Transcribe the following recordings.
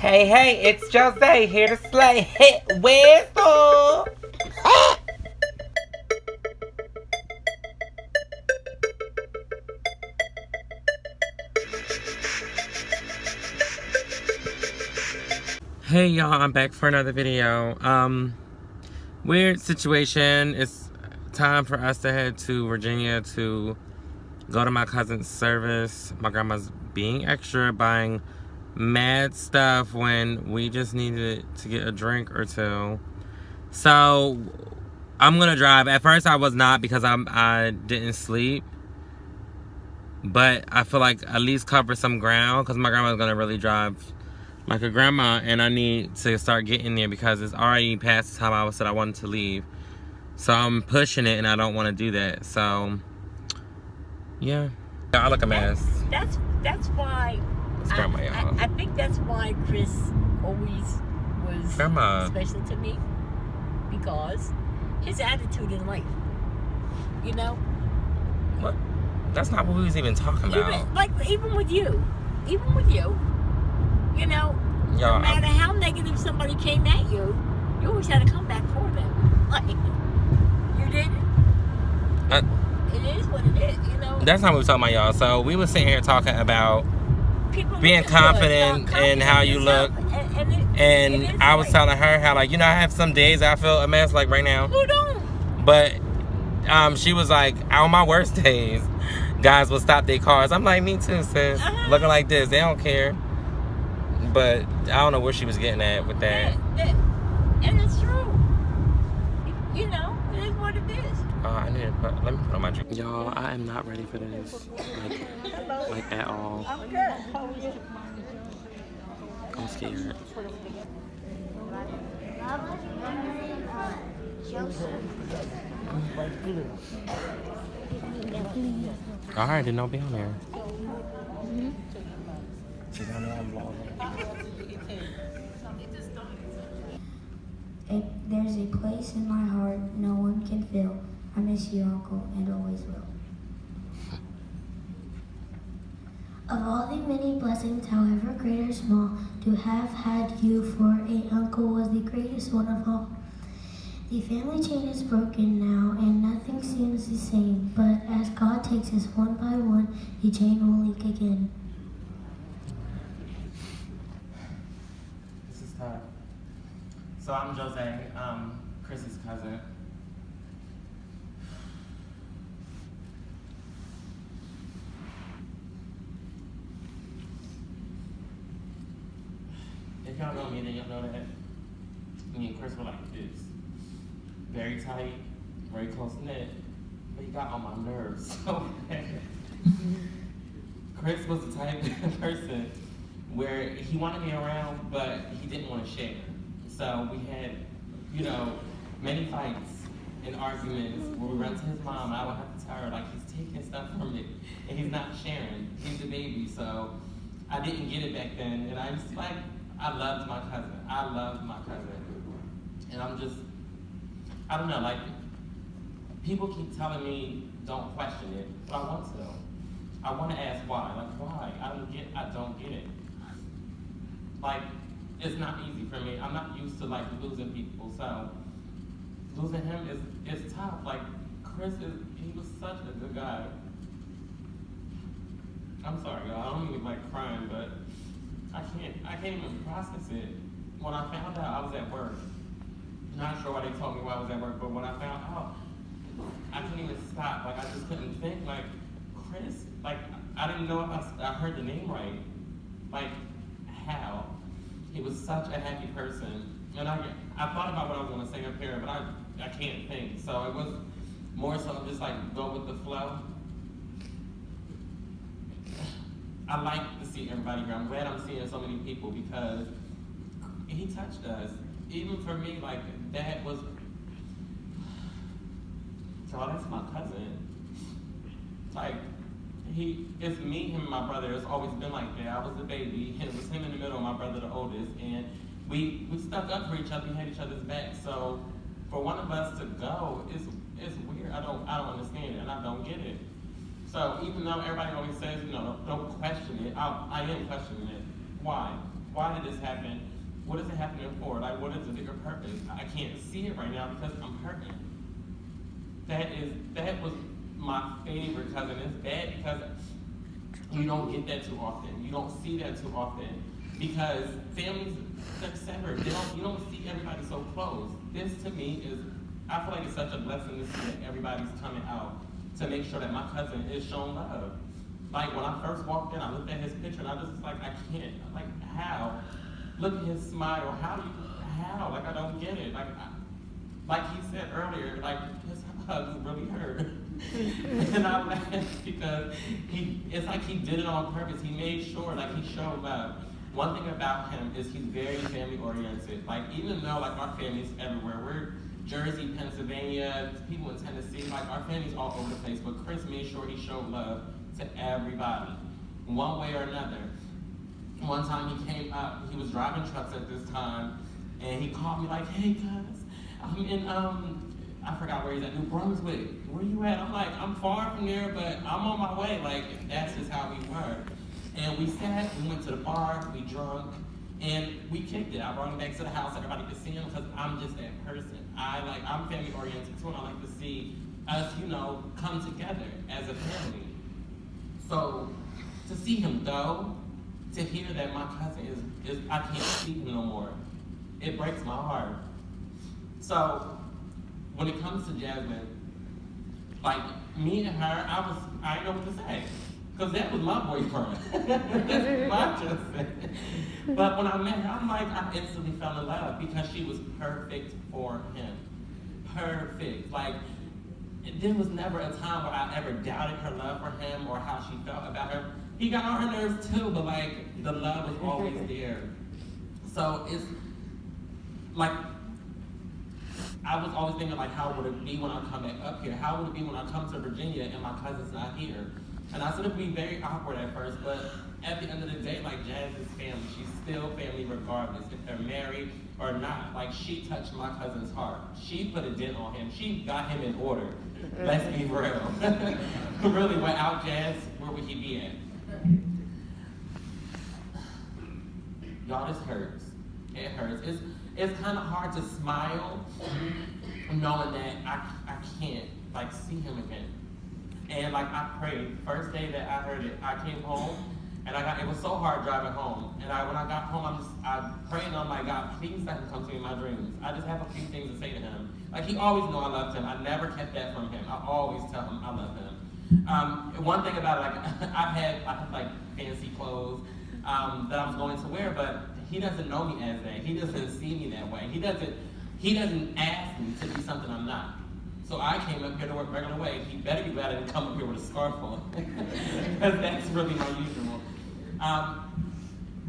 Hey, hey, it's Jose here to slay. Hey, whistle. Hey y'all, I'm back for another video. Weird situation. It's time for us to head to Virginia to go to my cousin's service. My grandma's being extra, buying mad stuff when we just needed to get a drink or two. So I'm gonna drive. At first I was not because I didn't sleep. But I feel like at least cover some ground because my grandma's gonna really drive like a grandma, and I need to start getting there because it's already past the time I said I wanted to leave. So I'm pushing it and I don't want to do that. So yeah, I look a mess. That's why. Grandma, y'all. I think that's why Chris always was Grandma. special to me, because his attitude in life. You know. What? That's not what we was even talking about. Even with you, you know, Y'all, no matter how negative somebody came at you, you always had to come back for them. Like, you didn't. It is what it is, you know. That's not what we was talking about, y'all. So we was sitting here talking about People being confident in how you look. And I was telling her how, like, you know, I have some days I feel a mess, like right now. Who don't? But she was like, on my worst days, guys will stop their cars. I'm like, me too, sis. Looking like this, they don't care. But I don't know where she was getting at with that. And it's true. You know, it is what it is. I need to let me put on my drink. Y'all, I am not ready for this. Like at all. I'm good. How are you? I'm scared. Alright, then don't be on there. She's on there, I'm vlogging. There's a place in my heart no one can fill. I miss you, Uncle, and always will. Of all the many blessings, however great or small, to have had you for a uncle was the greatest one of all. The family chain is broken now, and nothing seems the same. But as God takes us one by one, the chain will link again. This is tough. So I'm Jose, Chris's cousin. If y'all know me, then y'all know that me and Chris were like this. Very tight, very close knit, but he got on my nerves so bad. Chris was the type of person where he wanted me around, but he didn't want to share. So we had, you know, many fights and arguments where we run to his mom. I would have to tell her, like, he's taking stuff from me and he's not sharing. He's the baby. So I didn't get it back then. And I was like, I loved my cousin. And I'm just, I don't know, like, people keep telling me don't question it, but I want to. I want to ask why. Like, why? I don't get it. Like, it's not easy for me. I'm not used to, like, losing people, so losing him is tough. Like, he was such a good guy. I'm sorry, y'all. I don't even like crying, but I can't even process it. When I found out, I was at work. Not sure why they told me why I was at work, but when I found out, I couldn't even stop. Like, I just couldn't think. Like, Chris, like, I didn't know if I heard the name right. Like, how? He was such a happy person. And I thought about what I was going to say up here, but I can't think. So it was more so just like go with the flow. I like to see everybody here. I'm glad I'm seeing so many people because he touched us. Even for me, like, that was, so that's my cousin. Like, it's me, him, and my brother. It's always been like that. I was the baby, and it was him in the middle, my brother the oldest, and we stuck up for each other. We had each other's back. So for one of us to go, it's weird. I don't understand it, and I don't get it. So even though everybody always says, you know, don't question it, I am questioning it. Why? why did this happen? What is it happening for? Like, what is the bigger purpose? I can't see it right now because I'm hurting. That was my favorite cousin. It's bad because you don't get that too often. You don't see that too often because families are separate. You don't see everybody so close. This to me is, I feel like it's such a blessing to see that everybody's coming out to make sure that my cousin is shown love. Like when I first walked in, I looked at his picture and I just was like, I can't. Like, how? Look at his smile. How? Like, I don't get it. Like he said earlier, like his hugs really hurt. And I laughed because it's like he did it on purpose. He made sure, like, he showed love. One thing about him is he's very family oriented. Like, even though like our family's everywhere, we're Jersey, Pennsylvania, people in Tennessee, like our family's all over the place, but Chris made sure he showed love to everybody, one way or another. One time he came up, he was driving trucks at this time, and he called me like, hey cuz, I'm in, I forgot where he's at, New Brunswick, where you at? I'm like, I'm far from there, but I'm on my way. Like, that's just how we were. And we sat, we went to the bar, we drunk, and we kicked it. I brought him back to the house, everybody could see him, because I'm just that person. I'm family oriented too, and I like to see us, come together as a family. So, to see him go, to hear that my cousin is I can't see him no more, it breaks my heart. So, when it comes to Jasmine, like, me and her, I didn't know what to say. Because that was my boyfriend. That's my cousin. But when I met her, I instantly fell in love because she was perfect for him. Perfect. Like, there was never a time where I ever doubted her love for him or how she felt about her. He got on her nerves too, but like, the love was always there. So it's like, I was always thinking like, how would it be when I come back up here? How would it be when I come to Virginia and my cousin's not here? And I said it would be very awkward at first, but at the end of the day, like, Jazz is family. She's still family regardless if they're married or not. Like, she touched my cousin's heart. She put a dent on him. She got him in order. Let's be real. Really, without Jazz, where would he be at? Y'all, this hurts. It hurts. It's kind of hard to smile knowing that I can't, like, see him again. And like, I prayed. First day that I heard it, I came home, and it was so hard driving home. And when I got home, I prayed, and I'm like, God, please let him come to me in my dreams. I just have a few things to say to him. Like, he always knew I loved him. I never kept that from him. I always tell him I love him. One thing about it, like, I had like fancy clothes that I was going to wear, but he doesn't know me as that. He doesn't see me that way. He doesn't ask me to be something I'm not. So I came up here to work regular way. He better be glad I didn't come up here with a scarf on, because that's really unusual.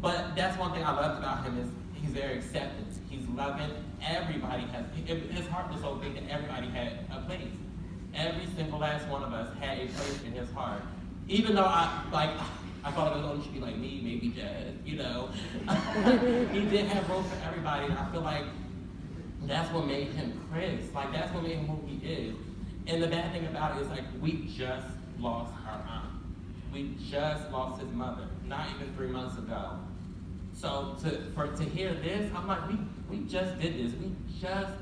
But that's one thing I loved about him is he's very accepting. He's loving. Everybody his heart was so big that everybody had a place. Every single last one of us had a place in his heart. Even though I thought it was only should be like me, maybe Jazz, He did have room for everybody, and I feel like that's what made him Chris. Like, that's what made him who he is. And the bad thing about it is, like, we just lost our aunt. We just lost his mother, not even 3 months ago. So to hear this, I'm like, we just did this. We just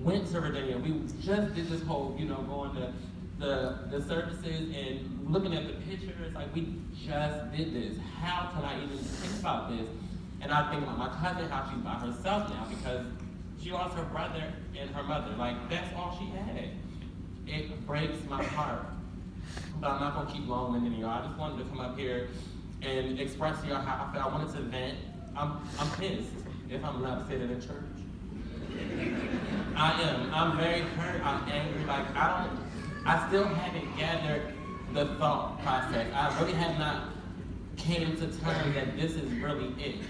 went to Virginia. We just did this whole, going to the services and looking at the pictures. Like, we just did this. How can I even think about this? And I think about my cousin, how she's by herself now because she lost her brother and her mother. Like, that's all she had. It breaks my heart. But I'm not going to keep long-winded, y'all. I just wanted to come up here and express to y'all how I feel. I wanted to vent. I'm pissed, if I'm not sitting in church. I am. I'm very hurt. I'm angry. Like, I still haven't gathered the thought process. I really have not came to terms that this is really it.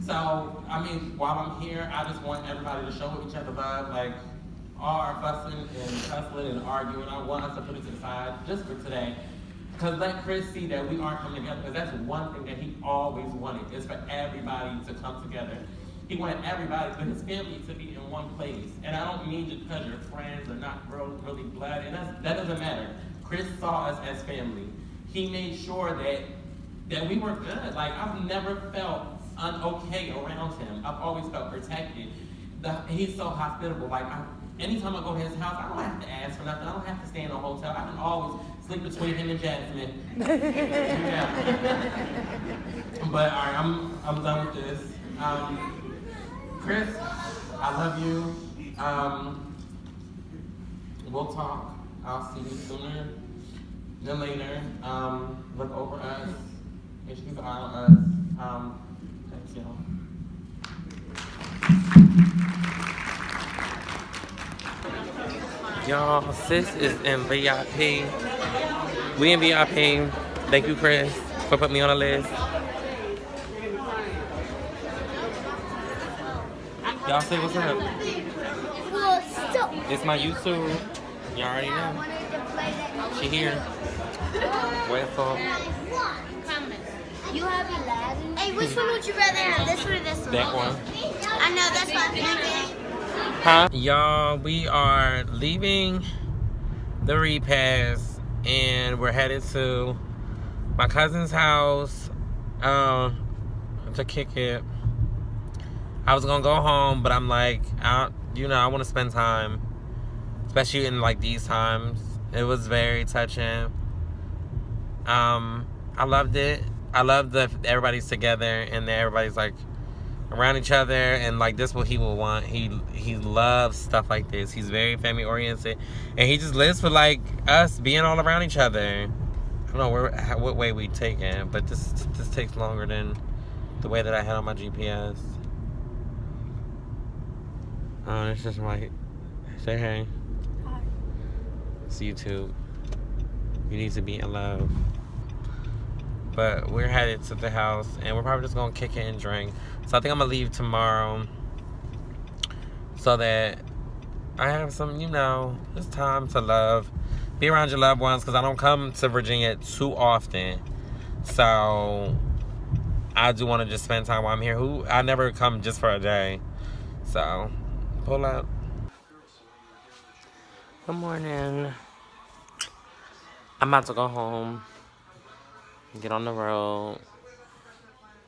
So, I mean, while I'm here, I just want everybody to show each other love. Like, all our fussing and tussling and arguing, I want us to put it to the side just for today. Because let Chris see that we are coming together. Because that's one thing that he always wanted, is for everybody to come together. He wanted everybody, but his family to be in one place. And I don't mean just because you're friends or not really blood. And that doesn't matter. Chris saw us as family. He made sure that we were good. Like, I've never felt okay around him. I've always felt protected. He's so hospitable. Like, anytime I go to his house, I don't have to ask for nothing. I don't have to stay in a hotel. I can always sleep between him and Jasmine. Yeah. But all right, I'm done with this. Chris, I love you. We'll talk. I'll see you sooner than later. Look over us. Keep an eye on us. Thanks, y'all. Y'all, sis is in VIP. We in VIP. Thank you, Chris, for putting me on the list. Y'all say what's up? It's my YouTube. Y'all already know. She here. Wait for. You have 11. Hey, which one would you rather have? This one or this one? That one. I know, that's what I'm thinking. Huh? Y'all, we are leaving the repast and we're headed to my cousin's house to kick it. I was gonna go home, but I'm like, I want to spend time, especially in like these times. It was very touching. I loved it. I love that everybody's together and that everybody's like around each other, and like this what he will want. He loves stuff like this. He's very family oriented, and he just lives for like us being all around each other. I don't know what way we take it, but this takes longer than the way that I had on my GPS. Oh, it's just like, say hey. Hi. It's YouTube. You need to be in love. But we're headed to the house, and we're probably just gonna kick it and drink. So I think I'm gonna leave tomorrow, so that I have some, it's time to love, be around your loved ones, because I don't come to Virginia too often. So I do want to just spend time while I'm here. I never come just for a day. So pull up. Good morning. I'm about to go home. Get on the road.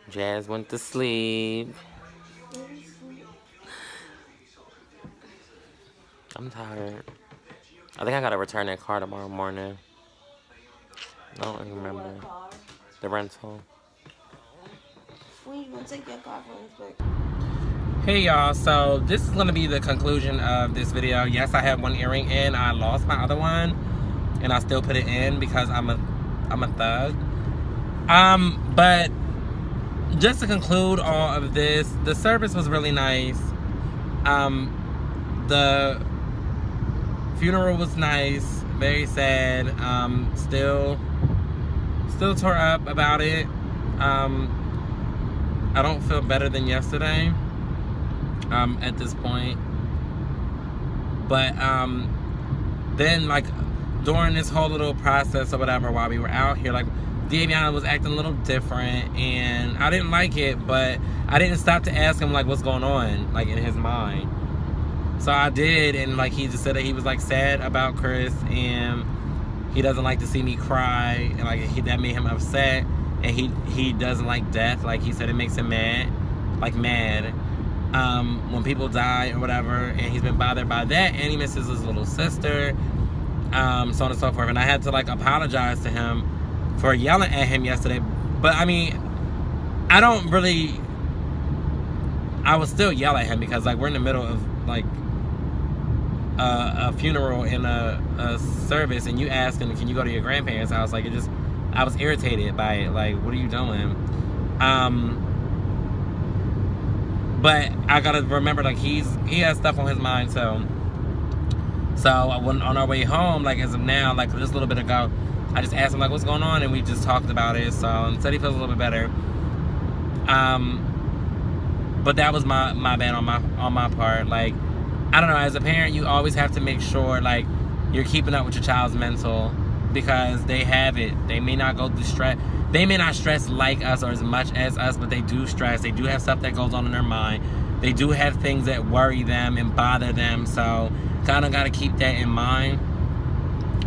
Jazz went to sleep. I'm tired. I think I gotta return that car tomorrow morning. I don't even remember. The rental. When you gonna take your car for inspection? Hey y'all, so this is gonna be the conclusion of this video. Yes, I have one earring in. I lost my other one, and I still put it in because I'm a thug. But just to conclude all of this, the service was really nice. The funeral was nice, very sad. Still tore up about it. I don't feel better than yesterday, at this point. But, then, like, during this whole little process or whatever, while we were out here, like, Davion was acting a little different, and I didn't like it, but I didn't stop to ask him, like, what's going on, like, in his mind. So I did, and, like, he just said that he was, like, sad about Chris, and he doesn't like to see me cry, and, like, that made him upset, and he doesn't like death. Like, he said it makes him mad, when people die or whatever, and he's been bothered by that, and he misses his little sister, so on and so forth. And I had to, like, apologize to him for yelling at him yesterday. But I mean, I would still yell at him because, like, we're in the middle of, like, a funeral and a service, and you asking, can you go to your grandparents' house? Like, I was irritated by it. Like, what are you doing? But I gotta remember, like, he has stuff on his mind too. So on our way home, like, as of now, like, just a little bit ago, I just asked him, like, what's going on, and we just talked about it. So he said he feels a little bit better. But that was my bad on my part. Like, I don't know, as a parent, you always have to make sure, like, you're keeping up with your child's mental, because they have it. They may not go through stress. They may not stress like us or as much as us, but they do stress. They do have stuff that goes on in their mind. They do have things that worry them and bother them. So kind of got to keep that in mind.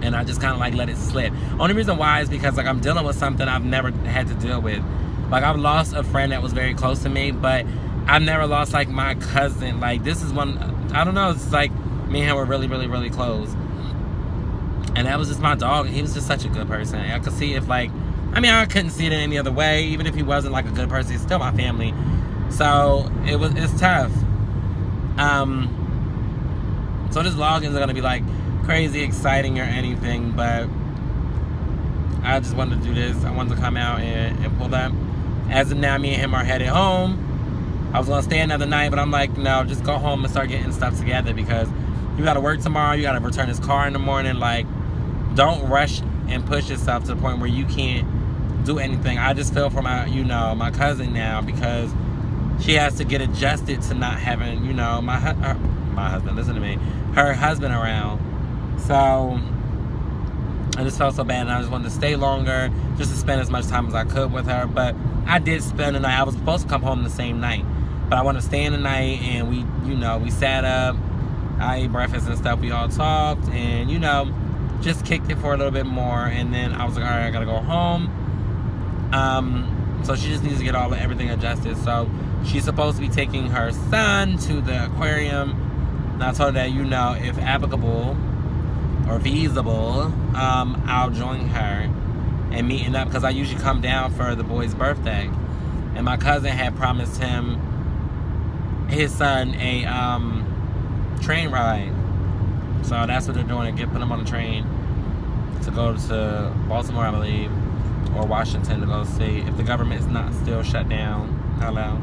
And I just kind of, like, let it slip. Only reason why is because, like, I'm dealing with something I've never had to deal with. Like, I've lost a friend that was very close to me, but I've never lost, like, my cousin. Like, this is one, I don't know, it's like, me and him were really, really, really close. And that was just my dog. He was just such a good person. I could see if, like, I mean, I couldn't see it in any other way. Even if he wasn't, like, a good person, he's still my family. So, it's tough. So this vlog isn't going to be, like, crazy exciting or anything, but I just wanted to do this. I wanted to come out and pull up. As of now, me and him are headed home. I was going to stay another night, but I'm like, no, just go home and start getting stuff together, because you got to work tomorrow. You got to return this car in the morning. Like, don't rush and push yourself to the point where you can't do anything. I just feel for my, my cousin now, because she has to get adjusted to not having, my husband, listen to me, her husband around. So I just felt so bad, and I just wanted to stay longer, just to spend as much time as I could with her. But I did spend the night. I was supposed to come home the same night, but I wanted to stay in the night, and we sat up, I ate breakfast and stuff, we all talked, and just kicked it for a little bit more. And then I was like, all right, I gotta go home. So she just needs to get everything adjusted. So she's supposed to be taking her son to the aquarium, and I told her that, if applicable or feasible, I'll join her and meeting up, because I usually come down for the boy's birthday, and my cousin had promised his son a train ride. So that's what they're doing. They're putting him on a train to go to Baltimore, I believe, or Washington, to go see if the government is not still shut down. Hello.